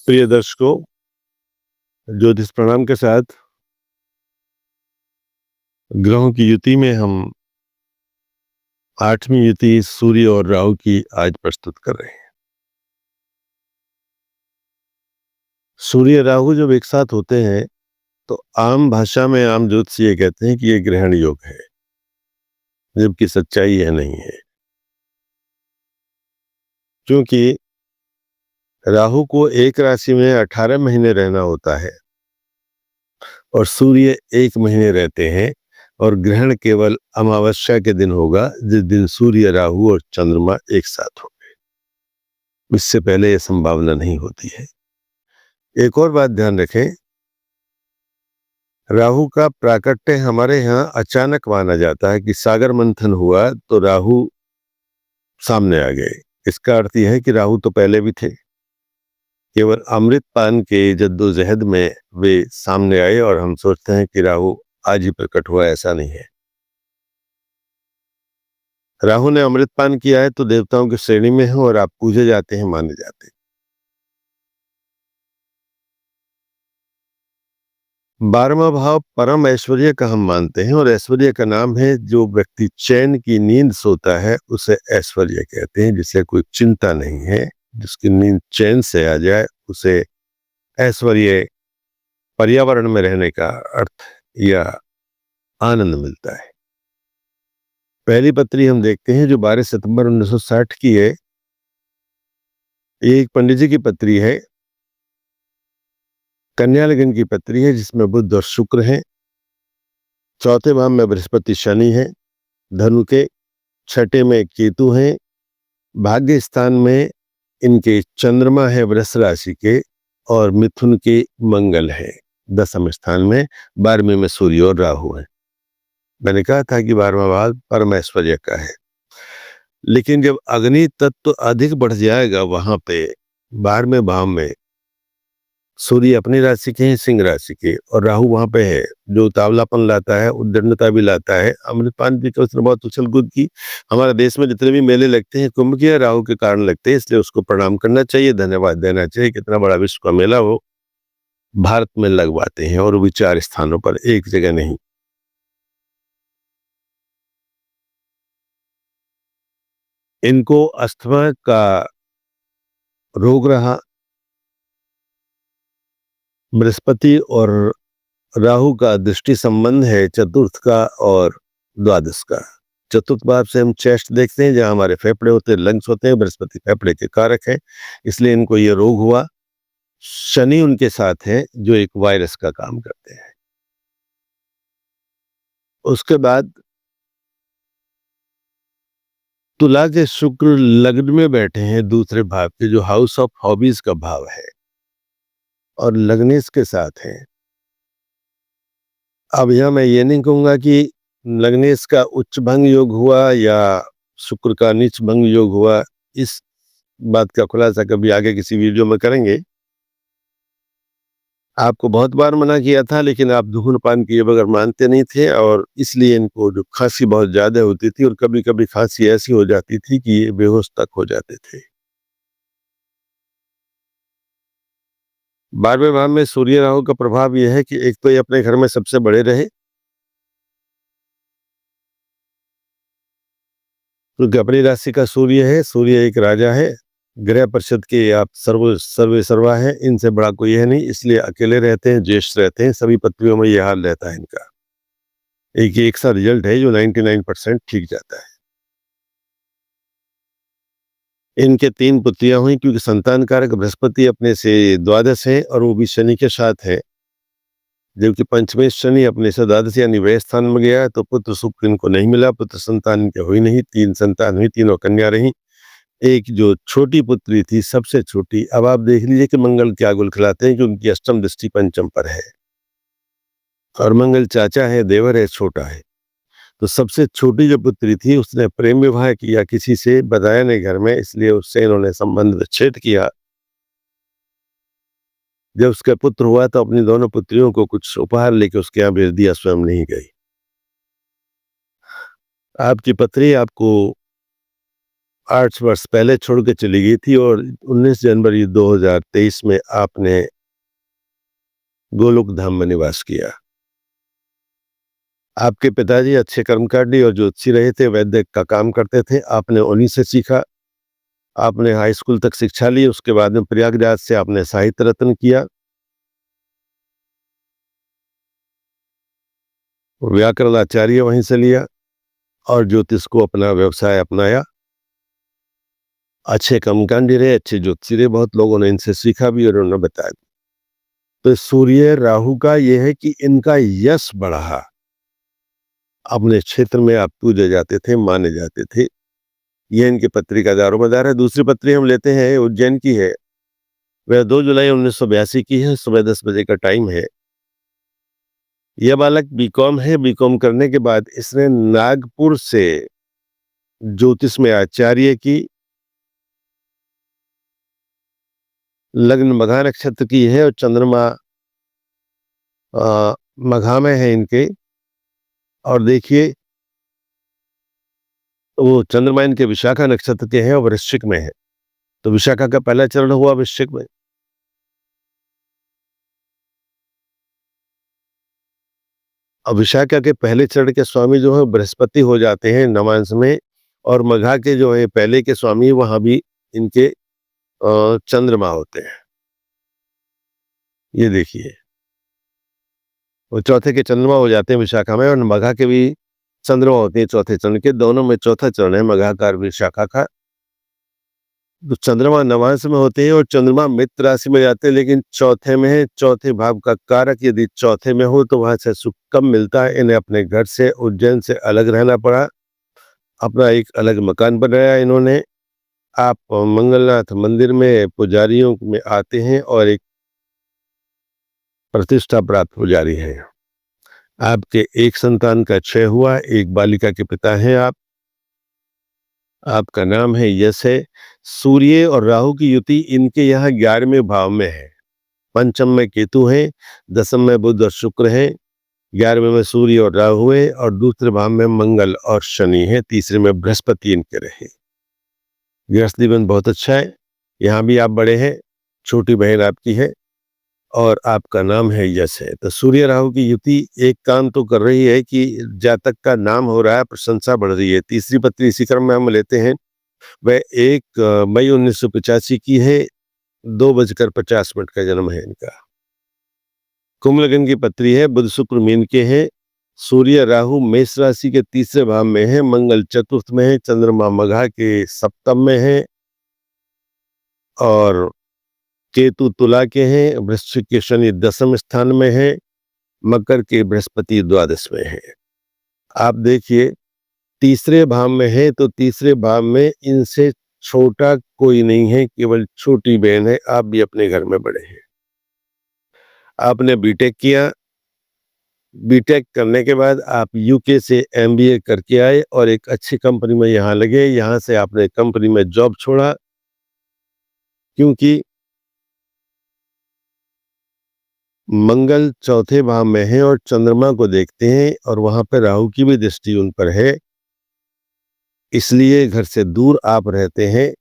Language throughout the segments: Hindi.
प्रिय दर्शकों, ज्योतिष प्रणाम के साथ ग्रहों की युति में हम 8वीं युति सूर्य और राहु की आज प्रस्तुत कर रहे हैं। सूर्य राहु जब एक साथ होते हैं तो आम भाषा में आम ज्योतिषी ये कहते हैं कि ये ग्रहण योग है, जबकि सच्चाई यह नहीं है। क्योंकि राहु को एक राशि में 18 महीने रहना होता है और सूर्य 1 महीने रहते हैं, और ग्रहण केवल अमावस्या के दिन होगा जिस दिन सूर्य राहु और चंद्रमा एक साथ होंगे। इससे पहले यह संभावना नहीं होती है। एक और बात ध्यान रखें, राहु का प्राकट्य हमारे यहाँ अचानक माना जाता है कि सागर मंथन हुआ तो राहु सामने आ गए। इसका अर्थ यह है कि राहु तो पहले भी थे, केवल अमृत पान के जद्दोजहद में वे सामने आए और हम सोचते हैं कि राहु आज ही प्रकट हुआ। ऐसा नहीं है। राहु ने अमृत पान किया है तो देवताओं की श्रेणी में है और आप पूजे जाते हैं, माने जाते हैं। 12वां भाव परम ऐश्वर्य का हम मानते हैं, और ऐश्वर्य का नाम है जो व्यक्ति चैन की नींद सोता है उसे ऐश्वर्य कहते हैं। जिसे कोई चिंता नहीं है, जिसकी नींद चैन से आ जाए उसे ऐश्वर्य, पर्यावरण में रहने का अर्थ या आनंद मिलता है। पहली पत्री हम देखते हैं जो 12 सितंबर 1960 की है। ये एक पंडित जी की पत्री है, कन्या लगन की पत्री है, जिसमें बुध और शुक्र हैं। चौथे भाव में बृहस्पति शनि है, धनु के छठे में केतु हैं, भाग्य स्थान में इनके चंद्रमा है वृष राशि के, और मिथुन के मंगल है। दशम स्थान में 12वें में सूर्य और राहु है। मैंने कहा था कि 12वां भाव परम ऐश्वर्य का है, लेकिन जब अग्नि तत्व अधिक बढ़ जाएगा वहां पे 12वें भाव में सूर्य अपनी राशि के हैं, सिंह राशि के, और राहु वहां पे है जो उतावलापन लाता है, उद्दंडता भी लाता है। अमृतपान भी उसने बहुत उछल कूद की। हमारे देश में जितने भी मेले लगते हैं कुंभ के राहु के कारण लगते हैं, इसलिए उसको प्रणाम करना चाहिए, धन्यवाद देना चाहिए। कितना बड़ा विश्व का मेला हो, भारत में लगवाते हैं, और भी 4 स्थानों पर, एक जगह नहीं। इनको अस्थमा का रोग रहा। बृहस्पति और राहु का दृष्टि संबंध है चतुर्थ का और द्वादश का। चतुर्थ भाव से हम चेस्ट देखते हैं, जहां हमारे फेफड़े होते हैं, लंग्स होते हैं। बृहस्पति फेफड़े के कारक है, इसलिए इनको ये रोग हुआ। शनि उनके साथ है जो एक वायरस का काम करते हैं। उसके बाद तुला के शुक्र लग्न में बैठे हैं दूसरे भाव के, जो हाउस ऑफ हॉबीज का भाव है, और लग्नेश के साथ हैं। अब यह मैं ये नहीं कहूंगा कि लग्नेश का उच्च भंग योग हुआ या शुक्र का नीच भंग योग हुआ। इस बात का खुलासा कभी आगे किसी वीडियो में करेंगे। आपको बहुत बार मना किया था, लेकिन आप धूम्रपान किए बगैर मानते नहीं थे, और इसलिए इनको जो खांसी बहुत ज्यादा होती थी, और कभी कभी खांसी ऐसी हो जाती थी कि ये बेहोश तक हो जाते थे। 12वें भाव में सूर्य राहु का प्रभाव यह है कि एक तो ये अपने घर में सबसे बड़े रहे, क्योंकि अपनी राशि का सूर्य है। सूर्य एक राजा है, ग्रह परिषद के आप सर्वे सर्वा है, इनसे बड़ा कोई है नहीं, इसलिए अकेले रहते हैं, ज्येष्ठ रहते हैं। सभी पत्रियों में यह हाल रहता है इनका। एक सा रिजल्ट है जो 99% ठीक जाता है। इनके 3 पुत्रियां हुई, क्योंकि संतान कारक बृहस्पति अपने से द्वादश है, और वो भी शनि के साथ है। जबकि पंचमेश शनि अपने से द्वादश यानी व्यय स्थान में गया, तो पुत्र सुख इनको नहीं मिला, पुत्र संतान इनके हुई नहीं। 3 संतान हुई, तीनों कन्या रही। एक जो छोटी पुत्री थी, सबसे छोटी, अब आप देख लीजिए कि मंगल क्या गुल खिलाते हैं कि उनकी अष्टम दृष्टि पंचम पर है, और मंगल चाचा है, देवर है, छोटा है। तो सबसे छोटी जो पुत्री थी उसने प्रेम विवाह किया किसी से, बताया नहीं घर में, इसलिए उससे इन्होंने संबंध विच्छेद किया। जब उसका पुत्र हुआ तो अपनी दोनों पुत्रियों को कुछ उपहार लेके उसके यहाँ भेज दिया, स्वयं नहीं गई। आपकी पत्री आपको 8 वर्ष पहले छोड़ के चली गई थी और 19 जनवरी 2023 में आपने गोलोक धाम में निवास किया। आपके पिताजी अच्छे कर्मकांडी और ज्योतिषी रहे थे, वैद्य का काम करते थे। आपने उन्हीं से सीखा। आपने हाई स्कूल तक शिक्षा ली, उसके बाद में प्रयागराज से आपने साहित्य रत्न किया, व्याकरण आचार्य वहीं से लिया और ज्योतिष को अपना व्यवसाय अपनाया। अच्छे कर्मकांडी रहे, अच्छे ज्योतिषी रहे, बहुत लोगों ने इनसे सीखा भी और उन्होंने बताया। तो सूर्य राहु का यह है कि इनका यश बढ़ा। अपने क्षेत्र में आप पूजे जाते थे, माने जाते थे। यह इनकी पत्री का दारोमदार है। दूसरी पत्री हम लेते हैं, उज्जैन की है। वह 2 जुलाई 1982 की है। सुबह 10 बजे का टाइम है। यह बालक बीकॉम है। बीकॉम करने के बाद इसने नागपुर से ज्योतिष में आचार्य की। लग्न मघा नक्षत्र की है और चंद्रमा मघा में है इनके। और देखिए वो चंद्रमा इनके विशाखा नक्षत्र के हैं और वृश्चिक में है। तो विशाखा का पहला चरण हुआ वृश्चिक में। अब विशाखा के पहले चरण के स्वामी जो है बृहस्पति हो जाते हैं नवांश में, और मघा के जो है पहले के स्वामी वहां भी इनके चंद्रमा होते हैं। ये देखिए वो चौथे के चंद्रमा हो जाते हैं विशाखा में, और मघा के भी चंद्रमा होते हैं चौथे चरण के। दोनों में चौथा चरण है मघा का और विशाखा का। तो चंद्रमा नवांश में होते हैं और चंद्रमा मित्र राशि में जाते हैं, लेकिन चौथे में है। चौथे भाव का कारक यदि चौथे में हो तो वहां से सुख कम मिलता है। इन्हें अपने घर से, उज्जैन से अलग रहना पड़ा। अपना एक अलग मकान बनाया इन्होंने। आप मंगलनाथ मंदिर में पुजारियों में आते हैं और एक प्रतिष्ठा प्राप्त पुजारी है। आपके एक संतान का क्षय हुआ, एक बालिका के पिता हैं आप। आपका नाम है यश है। सूर्य और राहु की युति इनके यहाँ 11वें भाव में है। पंचम में केतु है, दसम में बुध और शुक्र है, 11वें में सूर्य और राहु है, और दूसरे भाव में मंगल और शनि है, तीसरे में बृहस्पति इनके रहे। गृहस्थ जीवन बहुत अच्छा है। यहाँ भी आप बड़े हैं, छोटी बहन आपकी है और आपका नाम है यश है। तो सूर्य राहु की युति एक काम तो कर रही है कि जातक का नाम हो रहा है, प्रशंसा बढ़ रही है। तीसरी पत्री इसी क्रम में हम लेते हैं। वह 1 मई 1985 की है। 2:50 का जन्म है इनका। कुंभ लग्न की पत्री है। बुध शुक्र मीन के हैं। सूर्य राहु मेष राशि के तीसरे भाव में है। मंगल चतुर्थ में है। चंद्रमा मघा के सप्तम में है और केतु तुला के हैं। वृश्चिक के शनि 10वें स्थान में है। मकर के बृहस्पति 12 में है। आप देखिए तीसरे भाव में है, तो तीसरे भाव में इनसे छोटा कोई नहीं है, केवल छोटी बहन है। आप भी अपने घर में बड़े हैं। आपने बीटेक किया। बीटेक करने के बाद आप यूके से एमबीए करके आए और एक अच्छी कंपनी में यहाँ लगे। यहाँ से आपने कंपनी में जॉब छोड़ा क्योंकि मंगल चौथे भाव में है और चंद्रमा को देखते हैं और वहां पर राहु की भी दृष्टि उन पर है, इसलिए घर से दूर आप रहते हैं।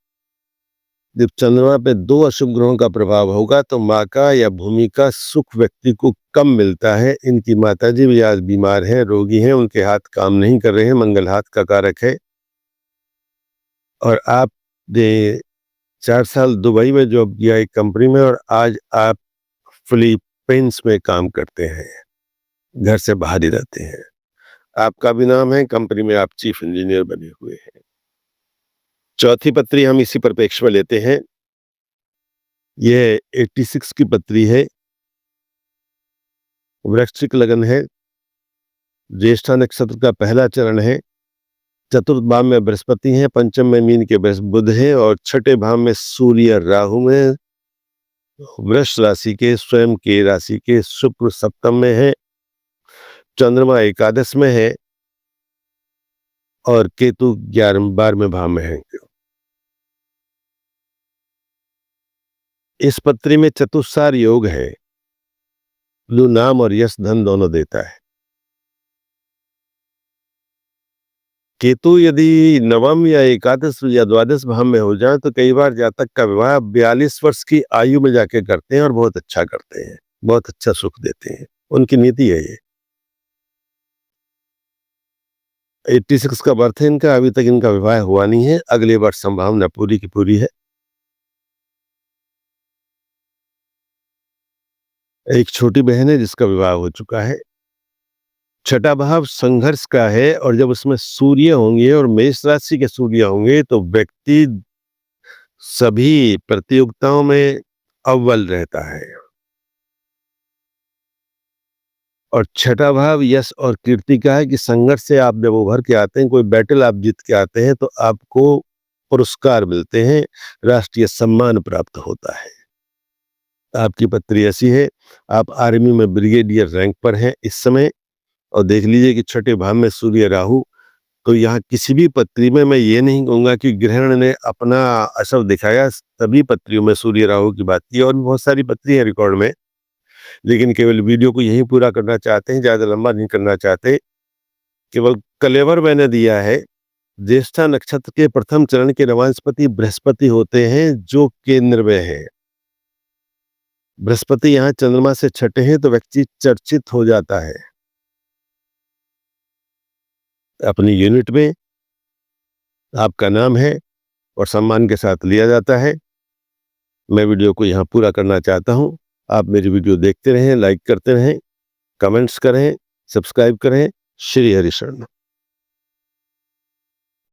जब चंद्रमा पे 2 अशुभ ग्रहों का प्रभाव होगा तो माँ का या भूमि का सुख व्यक्ति को कम मिलता है। इनकी माताजी भी आज बीमार हैं, रोगी हैं, उनके हाथ काम नहीं कर रहे हैं। मंगल हाथ का कारक है। और आपने 4 साल दुबई में जॉब किया एक कंपनी में और आज आप फिलीपींस में काम करते हैं, घर से बाहर ही रहते हैं। आपका भी नाम है, कंपनी में आप चीफ इंजीनियर बने हुए हैं। चौथी पत्री हम इसी परिप्रेक्ष्य में लेते हैं। यह 86 की पत्री है। वृश्चिक लगन है। ज्येष्ठा नक्षत्र का पहला चरण है। चतुर्थ भाव में बृहस्पति है, पंचम में मीन के बुध है और छठे भाव में सूर्य राहु में। वृष राशि के स्वयं के राशि के शुक्र सप्तम में है। चंद्रमा एकादश में है और केतु 12वें भाव में है। इस पत्री में चतुस्सार योग है, जो नाम और यश धन दोनों देता है। केतु यदि नवम या एकादश या द्वादश भाव में हो जाए तो कई बार जातक का विवाह 42 वर्ष की आयु में जाके करते हैं और बहुत अच्छा करते हैं, बहुत अच्छा सुख देते हैं। उनकी नीति है ये। 86 का बर्थ है इनका, अभी तक इनका विवाह हुआ नहीं है, अगले वर्ष संभावना पूरी की पूरी है। एक छोटी बहन है जिसका विवाह हो चुका है। छठा भाव संघर्ष का है और जब उसमें सूर्य होंगे और मेष राशि के सूर्य होंगे तो व्यक्ति सभी प्रतियोगिताओं में अव्वल रहता है। और छठा भाव यश और कीर्ति का है कि संघर्ष से आप जब उभर के आते हैं, कोई बैटल आप जीत के आते हैं तो आपको पुरस्कार मिलते हैं, राष्ट्रीय सम्मान प्राप्त होता है। आपकी पत्री ऐसी है, आप आर्मी में ब्रिगेडियर रैंक पर हैं इस समय, और देख लीजिए कि छठे भाव में सूर्य राहु, तो यहाँ किसी भी पत्री में मैं ये नहीं कहूंगा कि ग्रहण ने अपना असर दिखाया, सभी पत्रियों में सूर्य राहु की बात की। और भी बहुत सारी पत्री है रिकॉर्ड में, लेकिन केवल वीडियो को यही पूरा करना चाहते हैं, ज्यादा लंबा नहीं करना चाहते। केवल कलेवर मैंने दिया है। ज्येष्ठा नक्षत्र के प्रथम चरण के नवांशपति बृहस्पति होते हैं जो केंद्र में है। बृहस्पति यहाँ चंद्रमा से छठे हैं तो व्यक्ति चर्चित हो जाता है, अपनी यूनिट में आपका नाम है और सम्मान के साथ लिया जाता है। मैं वीडियो को यहाँ पूरा करना चाहता हूँ। आप मेरी वीडियो देखते रहें, लाइक करते रहें, कमेंट्स करें, सब्सक्राइब करें। श्री हरिशरण।